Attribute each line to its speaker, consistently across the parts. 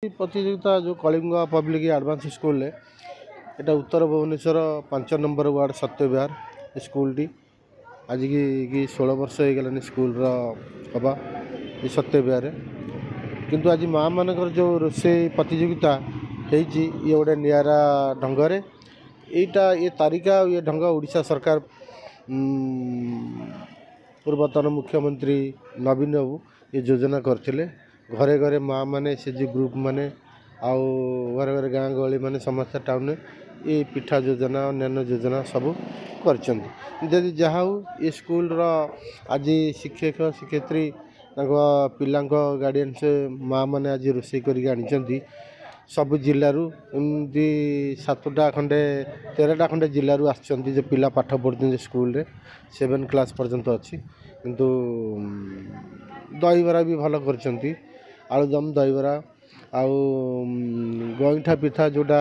Speaker 1: ପ୍ରତିଯୋଗିତା जो Kalinga public advance school एटा Uttar Bhubaneswar 5 number ward Satyavihar school टी आज की 16 वर्ष हो गलानी स्कूल हवा ये सत्यविहार किंतु आज माँ मानकर जो रोसे प्रतियोगिता ये गोटे निरा ढंगरे यहाँ ये तारिका ये ढंग उड़ीसा सरकार पूर्वतन मुख्यमंत्री नवीन बाबू ये योजना करथिले घरे घरे माँ माने से जो ग्रुप माने आउ घरे घरे गाँ गहली माने समस्त टाउन ये पिठा योजना अन्य योजना सब कर जहाँ ये स्कूल आज शिक्षक शिक्षयित्री पिला गार्डियंस माँ मैंने आज रोषे कर सब जिलूर एमती 7टा खंडे 13टा खंडे जिलूर आसछन्ती जो पिला पाठ पढ़ते स्कूल रे 7 क्लास पर्यंत अच्छी किंतु दहीबरा भी भल कर आलुदम दहीबरा आउ गईठा पिठा जोटा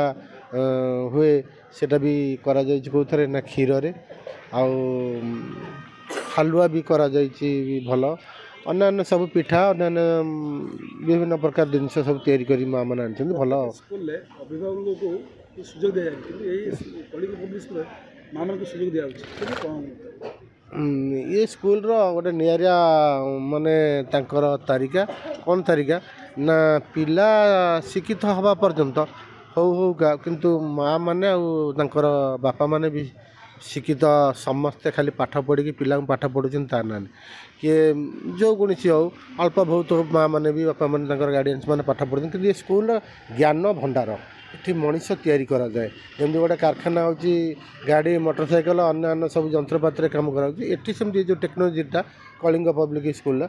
Speaker 1: हुए सेटा भी करा जायछि कोथरे ना क्षीर रे आउ हलुआ भी करा जायछि भल अन्य सब पिठा अन्य विभिन्न प्रकार जिनस सब तैयारी करी माँ मैंने आनी भल
Speaker 2: स्कूल अभिभावकों को सुजोग दिया माँ मान को सुजोग दिया
Speaker 1: ये स्कूल गोटे निरा माने तांकर तारिका कौन तारिका ना पिला शिक्षित हवा पर्यंत होगा किंतु माँ माने आंकर बापा माने भी शिक्षित समस्ते खाली पाठ पढ़ी पिला पाठ पढ़ुन ता ना किए जो कौन हो अल्प बहुत माँ मैंने भी बापा मैंने गार्डियंस मैंने पाठ पढ़ुन कि स्कूल ज्ञान भंडार ये मनीष तैयारी करा जाए जमी गोटे कारखाना हो गाड़ी मोटरसाइकेल अन्य सब जंत्रपाति काम कराई सेमती जो टेक्नोलोजीटा कलिंग पब्लिक स्कूल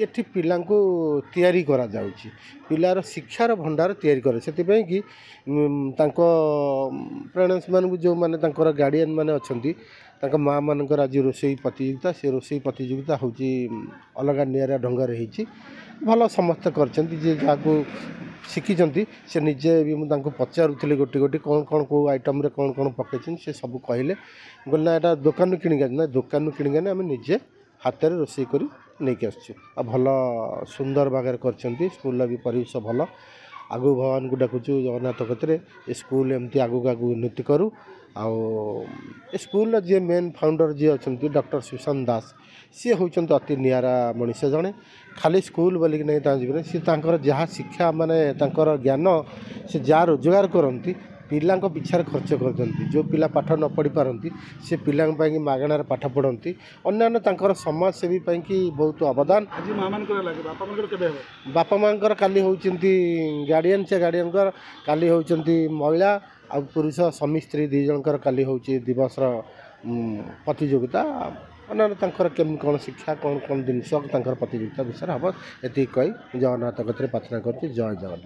Speaker 1: ये पिला तैयारी करा जाउची पिलार शिक्षार भंडार तैयारी करे से कि पेरेंट्स मान जो माने गार्डियन माने अच्छी माँ मानकर आज रोषे प्रतियोगिता से रोषे प्रतियोगिता हूँ अलग निरा ढंगर भल समस्ते कर शिखी से निजे भी मुझे पचारूली गोटे गोटे कौन कौन कौ आइटम रे कौन कौन पकई से सब कहले बोलना यहाँ दुकान किणी ना दुकान किणी आम निजे हाथ में रोषे कर नहीं आसु भल सुंदर भाग कर स्कूल भी परिवेश भल आगु भगवान को डाकुचु जगन्नाथ कतरे स्कूल एमती आगु आगु उन्नति करूँ आउ स्कूल जी मेन फाउंडर जी अच्छा डॉक्टर सुशांत दास सी होती अति निरा मनीष जड़े खाली स्कूल बोलिक नहीं जीवन सी जहाँ शिक्षा माने ज्ञान से जहाँ रोजगार करती पिला पिछार खर्च कर जो पिला पाठ न पढ़ी पारती से पिला मागणार पाठ पढ़ती अन्य समाजसेवी की बहुत अवदान बापा माँ काली होती गार्डियन से गार्डियन काली होती महिला आ पुरुष स्वामी स्त्री दी जनकर काली हूँ दिवस प्रतियोगिता अन्य केमी कौन शिक्षा कौन कौन जिनस प्रतियोगिता विषय हम ये कही जगन्नाथ कथरे प्रार्थना कर जय जगन्नाथ।